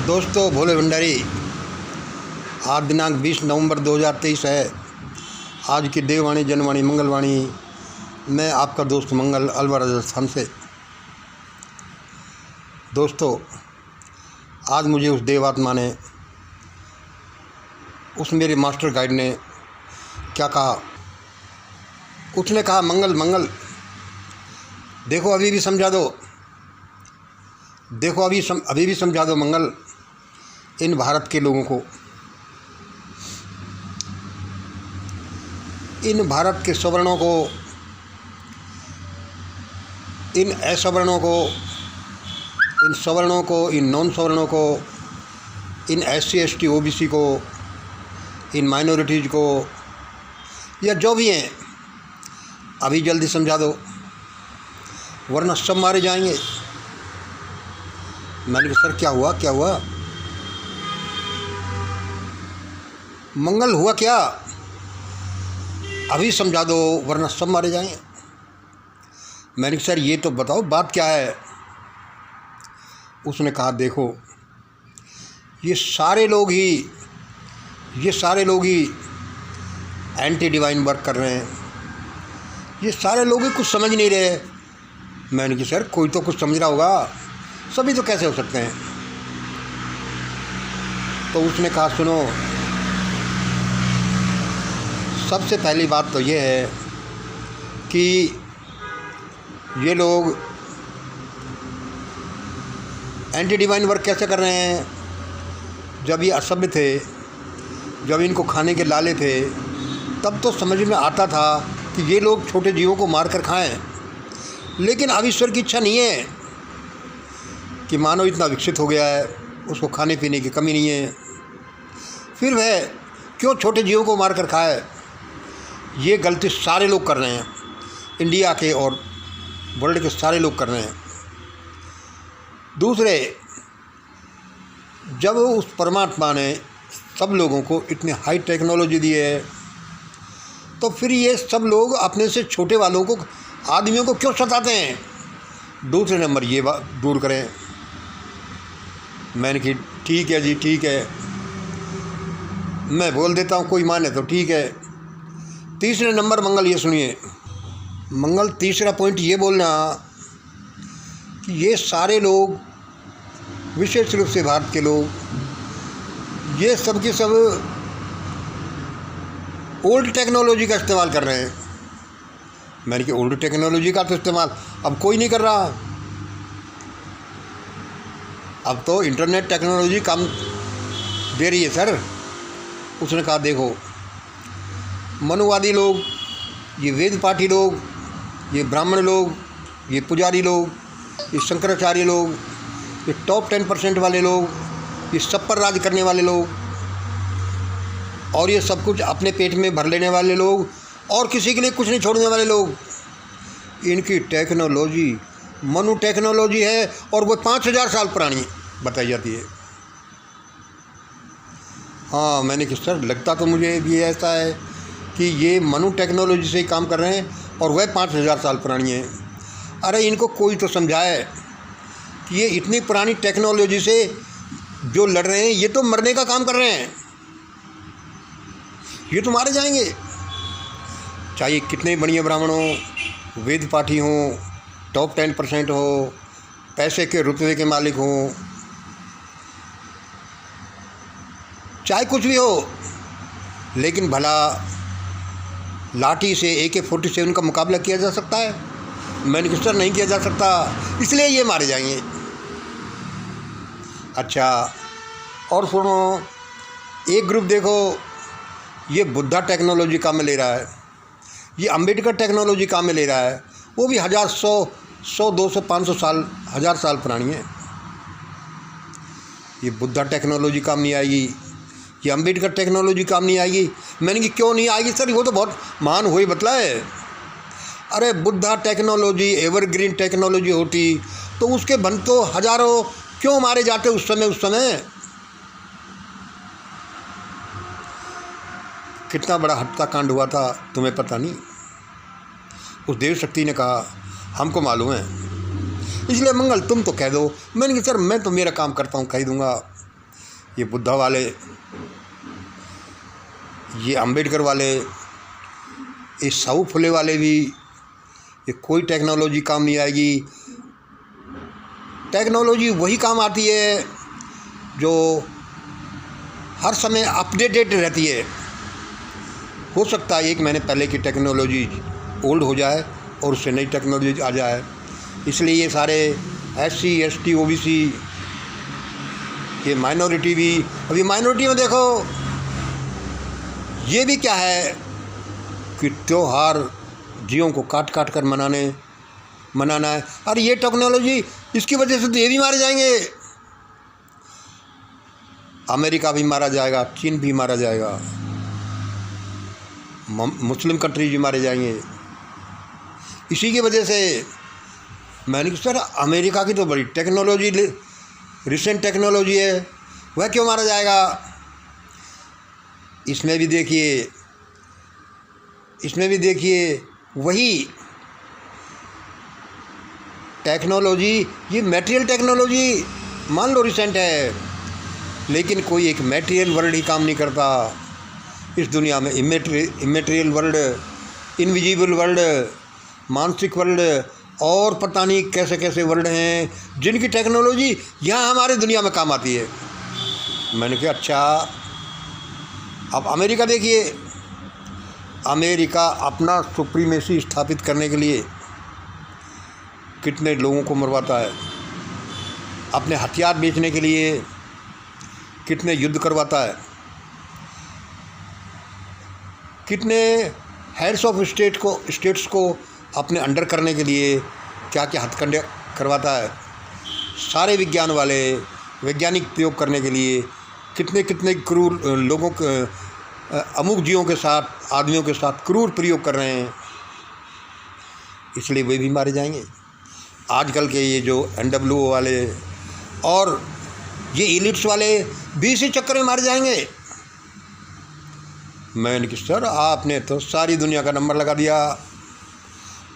दोस्तों, भोले भंडारी। आज दिनांक 20 नवंबर 2023 है। आज की देववाणी जनवाणी मंगलवाणी। मैं आपका दोस्त मंगल अलवर राजस्थान से। दोस्तों, आज मुझे उस देवात्मा ने, उस मेरे मास्टर गाइड ने क्या कहा। उसने कहा, मंगल मंगल देखो, अभी भी समझा दो, देखो अभी भी समझा दो मंगल इन भारत के लोगों को, इन भारत के सवर्णों को, इन असवर्णों को, इन सवर्णों को, इन नॉन सवर्णों को, इन SC ST OBC को, इन माइनॉरिटीज़ को, या जो भी हैं, अभी जल्दी समझा दो वरना सब मारे जाएंगे। मैंने कहा, सर क्या हुआ, क्या हुआ? मंगल हुआ क्या? अभी समझा दो वरना सब मारे जाएंगे। मैंने कहा, सर ये तो बताओ बात क्या है। उसने कहा, देखो ये सारे लोग ही एंटी डिवाइन वर्क कर रहे हैं। ये सारे लोग ही कुछ समझ नहीं रहे। मैंने कहा, सर कोई तो कुछ समझ रहा होगा, सभी तो कैसे हो सकते हैं। तो उसने कहा, सुनो, सबसे पहली बात तो ये है कि ये लोग एंटी डिवाइन वर्क कैसे कर रहे हैं। जब ये असभ्य थे, जब इनको खाने के लाले थे, तब तो समझ में आता था कि ये लोग छोटे जीवों को मार कर खाएं। लेकिन अब ईश्वर की इच्छा नहीं है कि मानव इतना विकसित हो गया है, उसको खाने पीने की कमी नहीं है, फिर वह क्यों छोटे जीवों को मार कर खाए। ये गलती सारे लोग कर रहे हैं, इंडिया के और वर्ल्ड के सारे लोग कर रहे हैं। दूसरे, जब उस परमात्मा ने सब लोगों को इतनी हाई टेक्नोलॉजी दी है, तो फिर ये सब लोग अपने से छोटे वालों को, आदमियों को क्यों सताते हैं। दूसरे नंबर ये बात दूर करें। मैंने कहा, ठीक है जी, ठीक है, मैं बोल देता हूँ, कोई माने तो ठीक है। तीसरे नंबर मंगल ये सुनिए, मंगल तीसरा पॉइंट ये बोलना कि ये सारे लोग, विशेष रूप से भारत के लोग, ये सब के सब ओल्ड टेक्नोलॉजी का इस्तेमाल कर रहे हैं। मैंने कहा, ओल्ड टेक्नोलॉजी का तो इस्तेमाल अब कोई नहीं कर रहा। अब तो इंटरनेट टेक्नोलॉजी काम दे रही है सर। उसने कहा, देखो मनुवादी लोग, ये वेद पाठी लोग, ये ब्राह्मण लोग, ये पुजारी लोग, ये शंकराचार्य लोग, ये टॉप 10% वाले लोग, ये सब पर राज करने वाले लोग, और ये सब कुछ अपने पेट में भर लेने वाले लोग, और किसी के लिए कुछ नहीं छोड़ने वाले लोग, इनकी टेक्नोलॉजी मनु टेक्नोलॉजी है, और वो 5000 साल पुरानी बताई जाती है। हाँ, मैंने कहा, सर लगता तो मुझे भी ऐसा है कि ये मनु टेक्नोलॉजी से ही काम कर रहे हैं, और वह 5000 साल पुरानी है। अरे इनको कोई तो समझाए कि ये इतनी पुरानी टेक्नोलॉजी से जो लड़ रहे हैं, ये तो मरने का काम कर रहे हैं, ये तो मारे जाएंगे। चाहे कितने बढ़िया ब्राह्मण हो, वेद पाठी हों, टॉप 10% हो, पैसे के रुतबे के मालिक हों, चाहे कुछ भी हो, लेकिन भला लाठी से AK-47 का मुकाबला किया जा सकता है? मैंने कहा, सर नहीं किया जा सकता, इसलिए ये मारे जाएंगे। अच्छा, और सुनो, एक ग्रुप देखो, ये बुद्धा टेक्नोलॉजी काम में ले रहा है, ये अंबेडकर टेक्नोलॉजी काम में ले रहा है, वो भी 1000, 100, 200, 500 साल, 1000 साल पुरानी है। ये बुद्धा टेक्नोलॉजी काम नहीं आएगी, ये अंबेडकर टेक्नोलॉजी काम नहीं आएगी। मैंने कहा, क्यों नहीं आएगी सर, वो तो बहुत महान हुई बतला है। अरे बुद्धा टेक्नोलॉजी एवरग्रीन टेक्नोलॉजी होती तो उसके बन तो हजारों क्यों मारे जाते उस समय। कितना बड़ा हत्याकांड हुआ था तुम्हें पता नहीं। उस देव शक्ति ने कहा, हमको मालूम है, इसलिए मंगल तुम तो कह दो। मैंने कहा, सर मैं तो मेरा काम करता हूँ, कह दूँगा, ये बुद्धा वाले, ये अंबेडकर वाले, ये साऊ फुले वाले भी, ये कोई टेक्नोलॉजी काम नहीं आएगी। टेक्नोलॉजी वही काम आती है जो हर समय अपडेटेड रहती है। हो सकता है 1 महीने पहले की टेक्नोलॉजी ओल्ड हो जाए और उससे नई टेक्नोलॉजी आ जाए। इसलिए ये सारे SC ST OBC, ये माइनॉरिटी भी, अभी माइनॉरिटी में देखो ये भी क्या है कि त्योहार जीवों को काट काट कर मनाना है। अरे ये टेक्नोलॉजी, इसकी वजह से तो ये भी मारे जाएंगे। अमेरिका भी मारा जाएगा, चीन भी मारा जाएगा, मुस्लिम कंट्रीज भी मारे जाएंगे इसी की वजह से। मैंने कहा सर अमेरिका की तो बड़ी टेक्नोलॉजी, रिसेंट टेक्नोलॉजी है, वह क्यों मारा जाएगा? इसमें भी देखिए वही टेक्नोलॉजी, ये मटेरियल टेक्नोलॉजी मान लो रिसेंट है, लेकिन कोई एक मटेरियल वर्ल्ड ही काम नहीं करता इस दुनिया में। इमेटेरियल वर्ल्ड, इनविजिबल वर्ल्ड, मानसिक वर्ल्ड और पता नहीं कैसे कैसे वर्ल्ड हैं जिनकी टेक्नोलॉजी यहाँ हमारे दुनिया में काम आती है। मैंने कहा अच्छा, अब अमेरिका देखिए, अमेरिका अपना सुप्रीमेसी स्थापित करने के लिए कितने लोगों को मरवाता है, अपने हथियार बेचने के लिए कितने युद्ध करवाता है, कितने हेड्स ऑफ स्टेट्स को अपने अंडर करने के लिए क्या क्या हथकंडे करवाता है। सारे वैज्ञानिक प्रयोग करने के लिए कितने कितने क्रूर लोगों के, अमुक जीवों के साथ, आदमियों के साथ क्रूर प्रयोग कर रहे हैं, इसलिए वे भी मारे जाएंगे। आजकल के ये जो NWO वाले और ये एलिट्स वाले भी इसी चक्कर में मारे जाएंगे। मैंने कहा सर आपने तो सारी दुनिया का नंबर लगा दिया।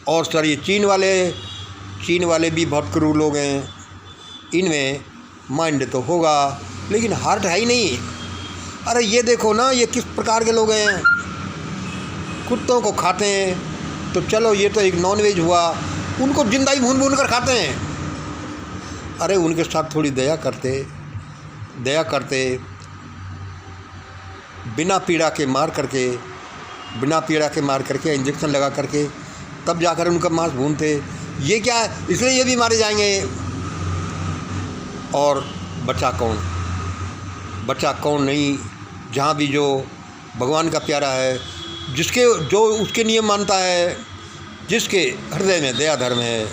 और सर ये चीन वाले भी बहुत क्रूर लोग हैं, इनमें माइंड तो होगा लेकिन हार्ट है ही नहीं। अरे ये देखो ना, ये किस प्रकार के लोग हैं, कुत्तों को खाते हैं। तो चलो ये तो एक नॉनवेज हुआ, उनको जिंदा ही भून कर खाते हैं। अरे उनके साथ थोड़ी दया करते, बिना पीड़ा के मार करके इंजेक्शन लगा करके तब जाकर उनका मांस भूनते। ये क्या है, इसलिए ये भी मारे जाएंगे। और बचा कौन नहीं, जहाँ भी जो भगवान का प्यारा है, जो उसके नियम मानता है, जिसके हृदय में दया धर्म है,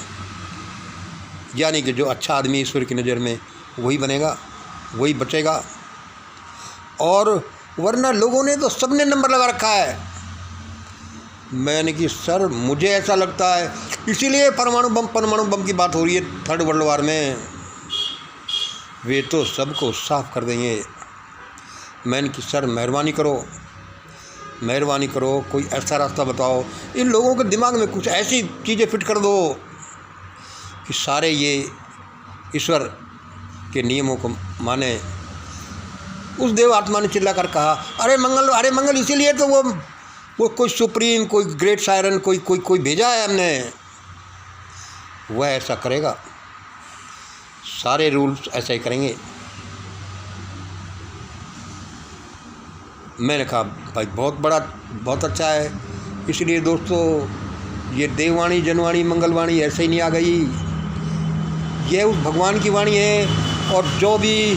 यानी कि जो अच्छा आदमी ईश्वर की नज़र में, वही बनेगा, वही बचेगा। और वरना लोगों ने तो सबने नंबर लगा रखा है। मैंने कि सर मुझे ऐसा लगता है, इसीलिए परमाणु बम की बात हो रही है 3rd वर्ल्ड वार में, वे तो सबको साफ कर देंगे। मैंने कि सर मेहरबानी करो, कोई ऐसा रास्ता बताओ, इन लोगों के दिमाग में कुछ ऐसी चीज़ें फिट कर दो कि सारे ये ईश्वर के नियमों को माने। उस देव आत्मा ने चिल्ला कर कहा, अरे मंगल, इसीलिए तो वो कोई सुप्रीम, कोई ग्रेट सायरन, कोई भेजा है हमने, वह ऐसा करेगा, सारे रूल्स ऐसा ही करेंगे। मैंने कहा भाई बहुत अच्छा है। इसलिए दोस्तों, ये देववाणी, जनवाणी, मंगलवाणी ऐसे ही नहीं आ गई, यह उस भगवान की वाणी है। और जो भी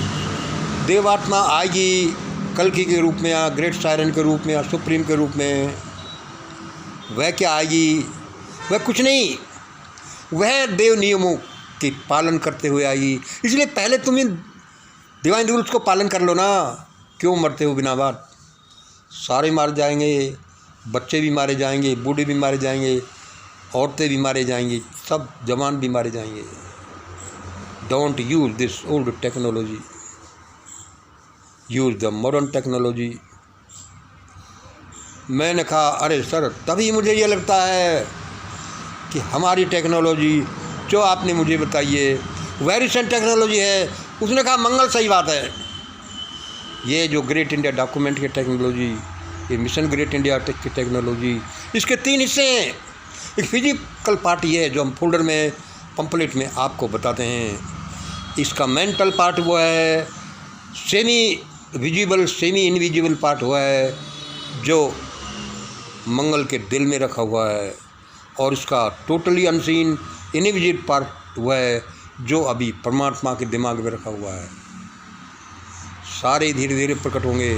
देवात्मा आएगी कल्कि के रूप में या ग्रेट सायरन के रूप में या सुप्रीम के रूप में, वह क्या आएगी? वह कुछ नहीं, वह देव नियमों के पालन करते हुए आएगी। इसलिए पहले तुम इन डिवाइन रूल्स को पालन कर लो ना, क्यों मरते हो बिना बात? सारे मारे जाएंगे, बच्चे भी मारे जाएंगे, बूढ़े भी मारे जाएंगे, औरतें भी मारे जाएंगी, सब जवान भी मारे जाएंगे। Don't use this old technology, use the modern technology. मैंने कहा अरे सर, तभी मुझे ये लगता है कि हमारी टेक्नोलॉजी जो आपने मुझे बताई है वह रिसेंट टेक्नोलॉजी है। उसने कहा मंगल, सही बात है, ये जो ग्रेट इंडिया डॉक्यूमेंट की टेक्नोलॉजी, ये मिशन ग्रेट इंडिया की टेक्नोलॉजी, इसके 3 हिस्से हैं। एक फिजिकल पार्ट ये है जो हम फोल्डर में पंपलेट में आपको बताते हैं। इसका मेंटल पार्ट वो है, semi visible semi invisible part हुआ है जो मंगल के दिल में रखा हुआ है, और इसका टोटली अनसीन इनविजिबल पार्ट हुआ है जो अभी परमात्मा के दिमाग में रखा हुआ है। सारे धीरे धीरे प्रकट होंगे,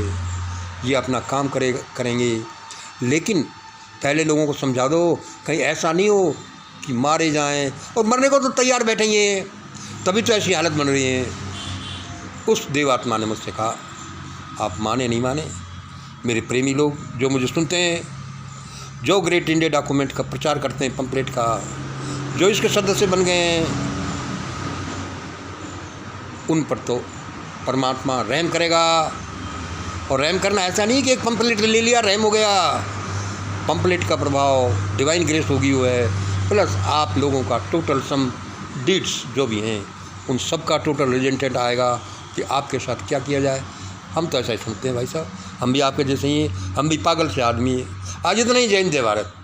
ये अपना काम करेंगे, लेकिन पहले लोगों को समझा दो, कहीं ऐसा नहीं हो कि मारे जाएं, और मरने को तो तैयार बैठेंगे, तभी तो ऐसी हालत बन रही है। उस देवात्मा ने मुझसे कहा, आप माने नहीं माने, मेरे प्रेमी लोग जो मुझे सुनते हैं, जो ग्रेट इंडिया डॉक्यूमेंट का प्रचार करते हैं, पंपलेट का, जो इसके सदस्य बन गए हैं, उन पर तो परमात्मा रहम करेगा। और रहम करना ऐसा नहीं कि एक पंपलेट ले लिया रहम हो गया। पंपलेट का प्रभाव डिवाइन ग्रेस होगी हुआ है, प्लस आप लोगों का टोटल सम डीड्स जो भी हैं उन सब का टोटल रिजल्टेंट आएगा कि आपके साथ क्या किया जाए। हम तो ऐसा ही समझते हैं भाई साहब, हम भी आपके जैसे ही हैं, हम भी पागल से आदमी हैं। आज इतना ही। जय हिंद, जय भारत।